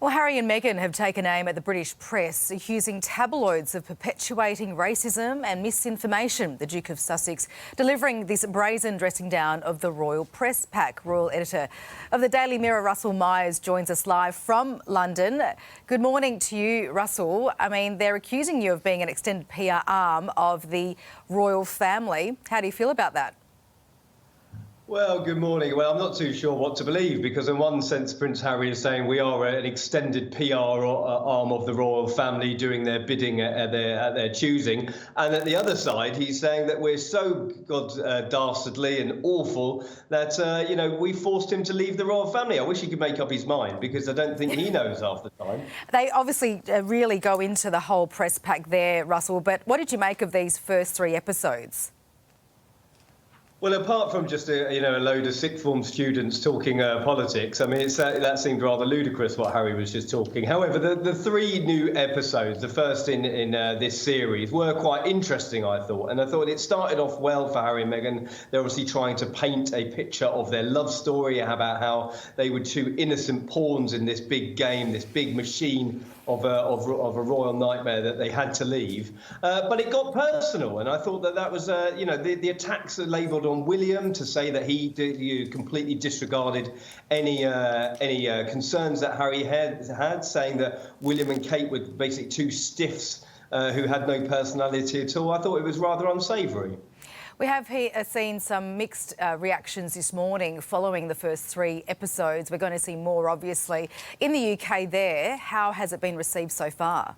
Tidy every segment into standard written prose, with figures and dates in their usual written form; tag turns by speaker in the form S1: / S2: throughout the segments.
S1: Well, Harry and Meghan have taken aim at the British press, accusing tabloids of perpetuating racism and misinformation. The Duke of Sussex delivering this brazen dressing down of the royal press pack. Royal editor of the Daily Mirror, Russell Myers, joins us live from London. Good morning to you, Russell. I mean, they're accusing you of being an extended PR arm of the royal family. How do you feel about that?
S2: Well, good morning. Well, I'm not too sure what to believe because in one sense, Prince Harry is saying we are an extended PR arm of the royal family doing their bidding at their choosing. And at the other side, he's saying that we're so dastardly and awful that, we forced him to leave the royal family. I wish he could make up his mind because I don't think he knows half the time.
S1: They obviously really go into the whole press pack there, Russell. But what did you make of these first 3 episodes?
S2: Well, apart from just a load of sixth form students talking politics, I mean, that seemed rather ludicrous what Harry was just talking. However, the 3 new episodes, the first in this series, were quite interesting, I thought. And I thought it started off well for Harry and Meghan. They're obviously trying to paint a picture of their love story, about how they were 2 innocent pawns in this big game, this big machine of a royal nightmare that they had to leave. But it got personal, and I thought that was, the attacks are labelled on William to say that he completely disregarded any concerns that Harry had, saying that William and Kate were basically 2 stiffs who had no personality at all. I thought it was rather unsavoury.
S1: We have seen some mixed reactions this morning following the first 3 episodes. We're going to see more, obviously. In the UK there, how has it been received so far?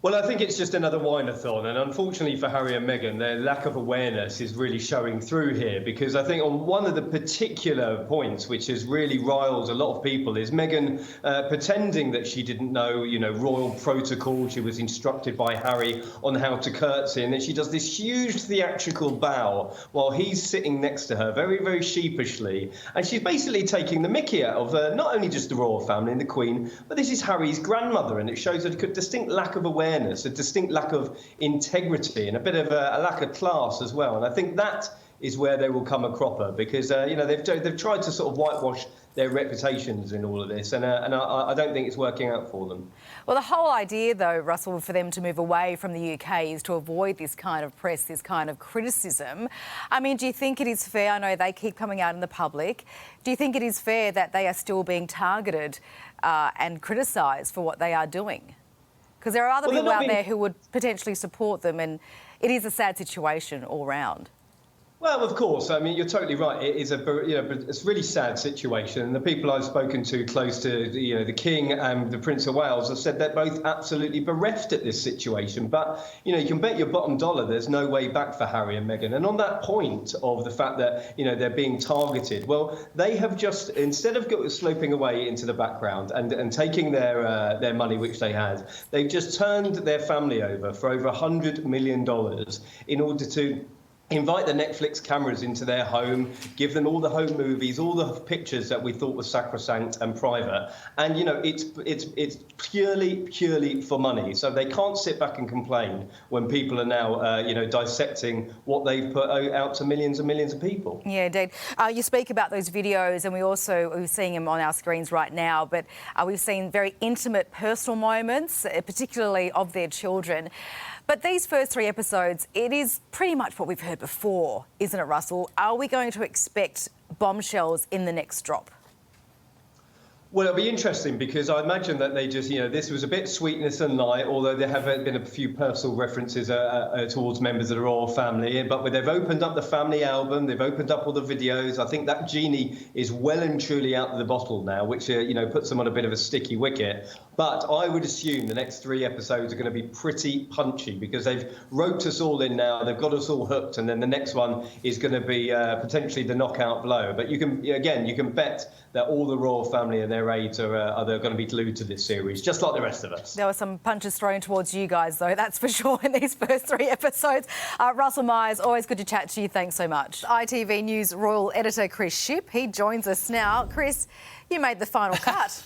S2: Well, I think it's just another wine-a-thon, and unfortunately for Harry and Meghan, their lack of awareness is really showing through here, because I think on one of the particular points which has really riled a lot of people is Meghan pretending that she didn't know, royal protocol. She was instructed by Harry on how to curtsy, and then she does this huge theatrical bow while he's sitting next to her very, very sheepishly, and she's basically taking the mickey out of not only just the royal family and the Queen, but this is Harry's grandmother, and it shows a distinct lack of awareness, a distinct lack of integrity and a bit of a lack of class as well. And I think that is where they will come a cropper because, they've tried to sort of whitewash their reputations in all of this. And I don't think it's working out for them.
S1: Well, the whole idea, though, Russell, for them to move away from the UK is to avoid this kind of press, this kind of criticism. I mean, do you think it is fair? I know they keep coming out in the public. Do you think it is fair that they are still being targeted and criticised for what they are doing? Because there are other people out there who would potentially support them, and it is a sad situation all round.
S2: Well, of course. I mean, you're totally right. It is it's a really sad situation. And the people I've spoken to close to the King and the Prince of Wales have said they're both absolutely bereft at this situation. But, you can bet your bottom dollar there's no way back for Harry and Meghan. And on that point of the fact that, they're being targeted, well, they have just, instead of sloping away into the background and taking their money, which they had, they've just turned their family over for over $100 million in order to invite the Netflix cameras into their home, give them all the home movies, all the pictures that we thought were sacrosanct and private. And, it's purely for money. So they can't sit back and complain when people are now, dissecting what they've put out to millions and millions of people.
S1: Yeah, indeed. You speak about those videos, and we're seeing them on our screens right now, but we've seen very intimate personal moments, particularly of their children. But these first 3 episodes, it is pretty much what we've heard before, isn't it, Russell? Are we going to expect bombshells in the next drop?
S2: Well, it'll be interesting because I imagine that they just, this was a bit sweetness and light, although there have been a few personal references towards members of the royal family. But they've opened up the family album, they've opened up all the videos. I think that genie is well and truly out of the bottle now, which, puts them on a bit of a sticky wicket. But I would assume the next 3 episodes are going to be pretty punchy because they've roped us all in now, they've got us all hooked, and then the next one is going to be potentially the knockout blow. But you can bet that all the royal family and their aides are going to be glued to this series, just like the rest of us.
S1: There were some punches thrown towards you guys, though, that's for sure, in these first 3 episodes. Russell Myers, always good to chat to you. Thanks so much. ITV News royal editor Chris Shipp, he joins us now. Chris, you made the final cut.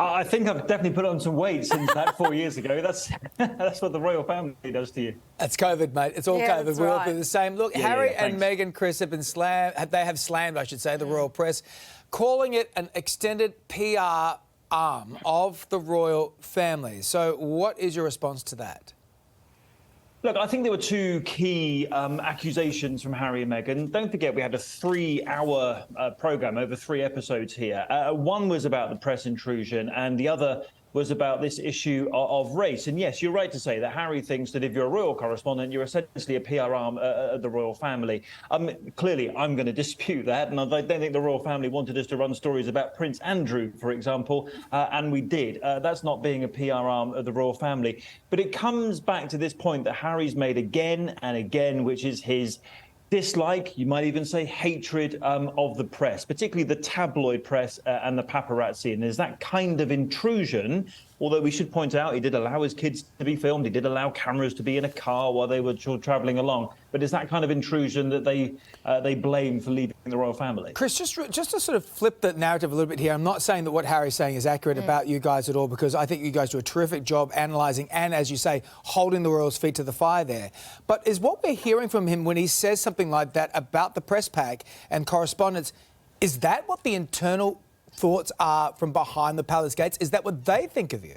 S3: I think I've definitely put on some weight since that 4 years ago. That's what the royal family does to you.
S4: That's COVID, mate. It's all COVID.
S1: That's
S4: We all
S1: right.
S4: do the same. Look, Harry and Meghan, Chris, have been slammed. They have slammed, I should say, the royal press, calling it an extended PR arm of the royal family. So what is your response to that?
S3: Look, I think there were two key accusations from Harry and Meghan. Don't forget, we had a 3-hour programme over 3 episodes here. One was about the press intrusion and the other was about this issue of race. And yes, you're right to say that Harry thinks that if you're a royal correspondent, you're essentially a PR arm of the royal family. Clearly, I'm going to dispute that. And I don't think the royal family wanted us to run stories about Prince Andrew, for example, and we did. That's not being a PR arm of the royal family. But it comes back to this point that Harry's made again and again, which is his dislike, you might even say hatred of the press, particularly the tabloid press and the paparazzi. And there's that kind of intrusion, although we should point out he did allow his kids to be filmed. He did allow cameras to be in a car while they were travelling along. But it's that kind of intrusion that they blame for leaving the royal family.
S4: Chris, just to sort of flip the narrative a little bit here, I'm not saying that what Harry's saying is accurate about you guys at all, because I think you guys do a terrific job analysing and, as you say, holding the royals' feet to the fire there. But is what we're hearing from him when he says something like that about the press pack and correspondence, is that what the internal thoughts are from behind the palace gates? Is that what they think of you?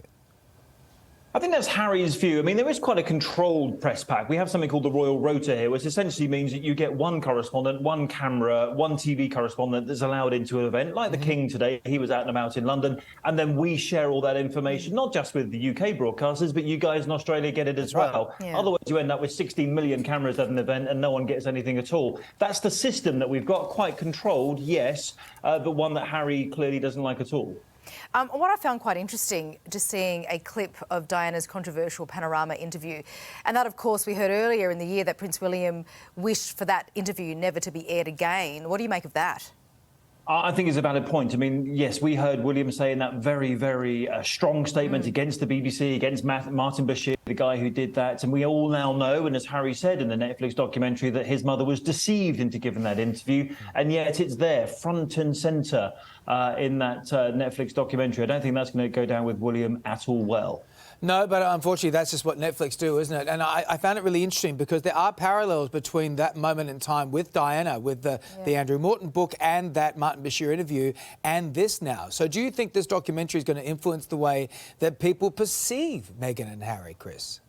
S3: I think that's Harry's view. I mean, there is quite a controlled press pack. We have something called the royal rota here, which essentially means that you get one correspondent, one camera, one TV correspondent that's allowed into an event, like the King today. He was out and about in London. And then we share all that information, not just with the UK broadcasters, but you guys in Australia get it as well. Yeah. Otherwise, you end up with 16 million cameras at an event and no one gets anything at all. That's the system that we've got, quite controlled, yes, but one that Harry clearly doesn't like at all.
S1: What I found quite interesting, just seeing a clip of Diana's controversial Panorama interview, and that, of course, we heard earlier in the year that Prince William wished for that interview never to be aired again. What do you make of that?
S3: I think it's a valid point. I mean, yes, we heard William say in that very, very strong statement against the BBC, against Martin Bashir, the guy who did that. And we all now know, and as Harry said in the Netflix documentary, that his mother was deceived into giving that interview. And yet it's there, front and centre in that Netflix documentary. I don't think that's going to go down with William at all well.
S4: No, but unfortunately, that's just what Netflix do, isn't it? And I found it really interesting because there are parallels between that moment in time with Diana, with the Andrew Morton book and that Martin Bashir interview, and this now. So do you think this documentary is going to influence the way that people perceive Meghan and Harry, Chris?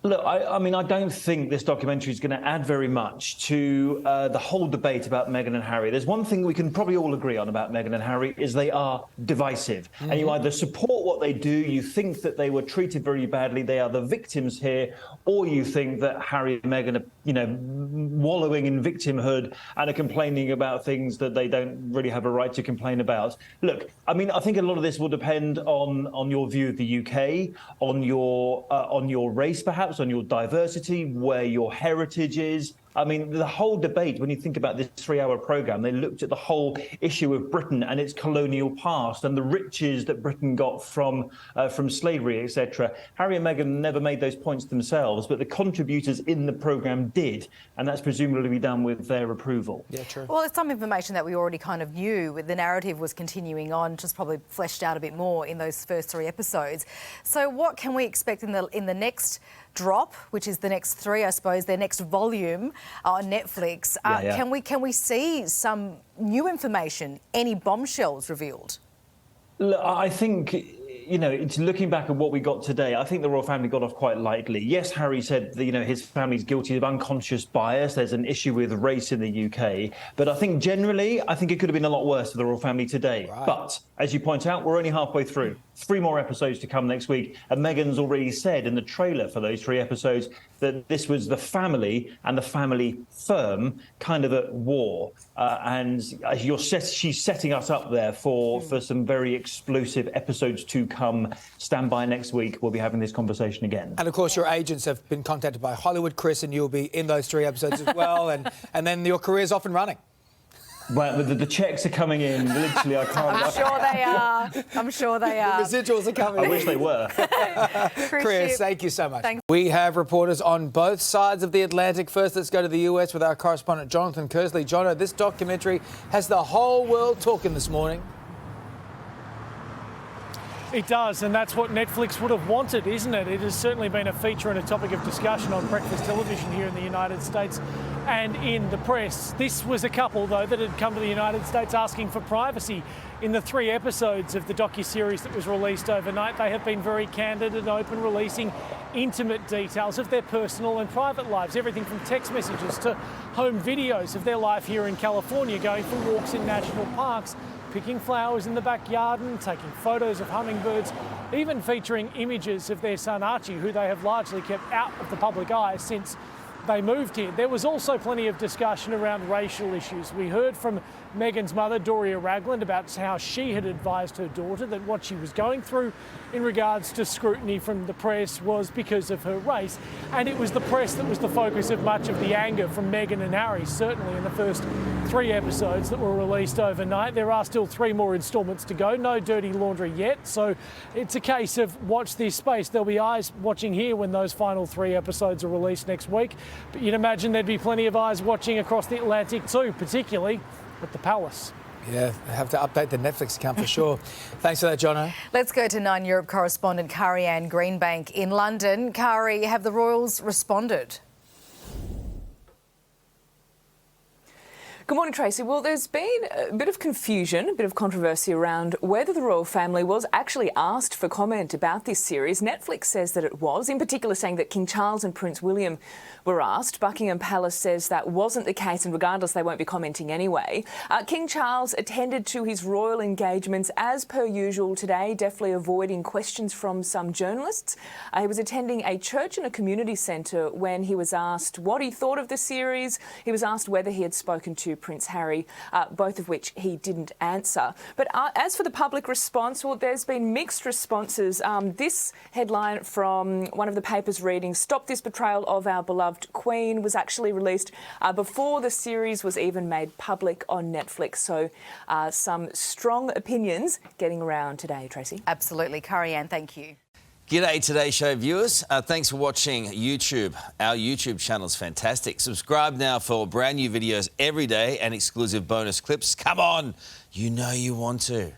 S3: Look, I mean, I don't think this documentary is going to add very much to the whole debate about Meghan and Harry. There's one thing we can probably all agree on about Meghan and Harry is they are divisive. And you either support what they do, you think that they were treated very badly, they are the victims here, or you think that Harry and Meghan are, you know, wallowing in victimhood and are complaining about things that they don't really have a right to complain about. Look, I mean, I think a lot of this will depend on your view of the UK, on your race, perhaps, on your diversity, where your heritage is. I mean, the whole debate, when you think about this 3-hour programme, they looked at the whole issue of Britain and its colonial past and the riches that Britain got from slavery, etc. Harry and Meghan never made those points themselves, but the contributors in the programme did, and that's presumably done with their approval.
S4: Yeah, true.
S1: Well, it's some information that we already kind of knew. The narrative was continuing on, just probably fleshed out a bit more in those first 3 episodes. So what can we expect in the next drop, which is the next 3, I suppose, their next volume on Netflix? Can we see some new information, any bombshells revealed?
S3: Look, I think, you know, it's looking back at what we got today, I think the royal family got off quite lightly. Yes, Harry said that, you know, his family's guilty of unconscious bias. There's an issue with race in the UK. But I think generally, I think it could have been a lot worse for the royal family today. Right. But as you point out, we're only halfway through. 3 more episodes to come next week. And Meghan's already said in the trailer for those 3 episodes that this was the family and the family firm kind of at war. And she's setting us up there for some very explosive episodes to come. Stand by next week. We'll be having this conversation again.
S4: And, of course, your agents have been contacted by Hollywood, Chris, and you'll be in those 3 episodes as well. and then your career's off and running.
S3: Well, the checks are coming in. Literally, I can't.
S1: I'm sure they are. I'm sure they are.
S4: The residuals are coming
S3: in. I wish they were.
S4: Chris, thank you so much. Thanks. We have reporters on both sides of the Atlantic. First, let's go to the US with our correspondent, Jonathan Kershaw. Jono, this documentary has the whole world talking this morning.
S5: It does, and that's what Netflix would have wanted, isn't it? It has certainly been a feature and a topic of discussion on breakfast television here in the United States and in the press. This was a couple, though, that had come to the United States asking for privacy. In the 3 episodes of the docuseries that was released overnight, they have been very candid and open, releasing intimate details of their personal and private lives, everything from text messages to home videos of their life here in California, going for walks in national parks, picking flowers in the backyard and taking photos of hummingbirds, even featuring images of their son Archie, who they have largely kept out of the public eye since they moved here. There was also plenty of discussion around racial issues. We heard from Meghan's mother, Doria Ragland, about how she had advised her daughter that what she was going through in regards to scrutiny from the press was because of her race. And it was the press that was the focus of much of the anger from Meghan and Harry, certainly in the first 3 episodes that were released overnight. There are still 3 more instalments to go. No dirty laundry yet. So it's a case of watch this space. There'll be eyes watching here when those final 3 episodes are released next week. But you'd imagine there'd be plenty of eyes watching across the Atlantic too, particularly at the Palace.
S4: Yeah, I have to update the Netflix account for sure. Thanks for that, Jono.
S1: Let's go to 9 Europe correspondent Carrie Anne Greenbank in London. Carrie, have the royals responded?
S6: Good morning, Tracy. Well, there's been a bit of confusion, a bit of controversy around whether the royal family was actually asked for comment about this series. Netflix says that it was, in particular saying that King Charles and Prince William were asked. Buckingham Palace says that wasn't the case, and regardless, they won't be commenting anyway. King Charles attended to his royal engagements as per usual today, definitely avoiding questions from some journalists. He was attending a church and a community centre when he was asked what he thought of the series. He was asked whether he had spoken to Prince Harry, both of which he didn't answer. But as for the public response, well, there's been mixed responses. This headline from one of the papers reading, "Stop this betrayal of our beloved Queen," was actually released before the series was even made public on Netflix. So some strong opinions getting around today, Tracy.
S1: Absolutely. Carrie Anne, thank you.
S7: G'day Today Show viewers. Thanks for watching YouTube. Our YouTube channel is fantastic. Subscribe now for brand new videos every day and exclusive bonus clips. Come on, you know you want to.